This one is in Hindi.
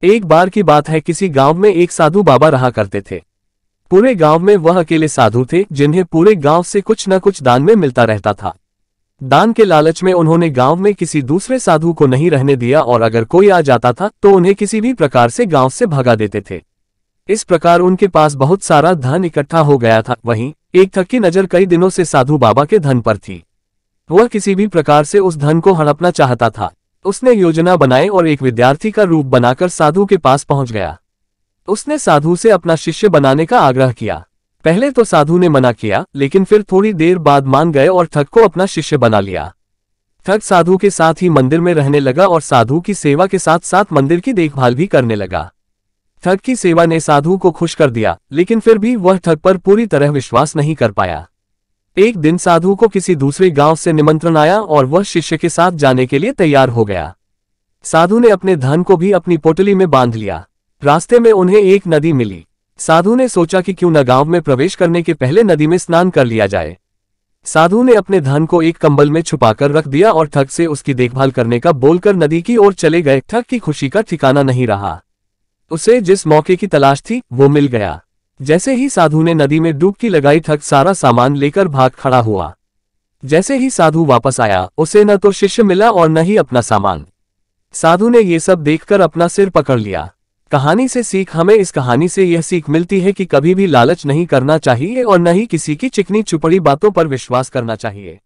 एक बार की बात है, किसी गांव में एक साधु बाबा रहा करते थे। पूरे गांव में वह अकेले साधु थे जिन्हें पूरे गांव से कुछ न कुछ दान में मिलता रहता था। दान के लालच में उन्होंने गांव में किसी दूसरे साधु को नहीं रहने दिया और अगर कोई आ जाता था तो उन्हें किसी भी प्रकार से गांव से भगा देते थे। इस प्रकार उनके पास बहुत सारा धन इकट्ठा हो गया था। वहीं एक ठग की नजर कई दिनों से साधु बाबा के धन पर थी। वह किसी भी प्रकार से उस धन को हड़पना चाहता था। उसने योजना बनाई और एक विद्यार्थी का रूप बनाकर साधु के पास पहुंच गया। उसने साधु से अपना शिष्य बनाने का आग्रह किया। पहले तो साधु ने मना किया, लेकिन फिर थोड़ी देर बाद मान गए और ठग को अपना शिष्य बना लिया। ठग साधु के साथ ही मंदिर में रहने लगा और साधु की सेवा के साथ साथ मंदिर की देखभाल भी करने लगा। ठग की सेवा ने साधु को खुश कर दिया, लेकिन फिर भी वह ठग पर पूरी तरह विश्वास नहीं कर पाया। एक दिन साधु को किसी दूसरे गांव से निमंत्रण आया और वह शिष्य के साथ जाने के लिए तैयार हो गया। साधु ने अपने धन को भी अपनी पोटली में बांध लिया। रास्ते में उन्हें एक नदी मिली। साधु ने सोचा कि क्यों न गांव में प्रवेश करने के पहले नदी में स्नान कर लिया जाए। साधु ने अपने धन को एक कंबल में छुपाकर रख दिया और ठग से उसकी देखभाल करने का बोलकर नदी की ओर चले गए। ठग की खुशी का ठिकाना नहीं रहा। उसे जिस मौके की तलाश थी वो मिल गया। जैसे ही साधु ने नदी में डुबकी लगाई, ठग सारा सामान लेकर भाग खड़ा हुआ। जैसे ही साधु वापस आया, उसे न तो शिष्य मिला और न ही अपना सामान। साधु ने ये सब देखकर अपना सिर पकड़ लिया। कहानी से सीख, हमें इस कहानी से यह सीख मिलती है कि कभी भी लालच नहीं करना चाहिए और न ही किसी की चिकनी चुपड़ी बातों पर विश्वास करना चाहिए।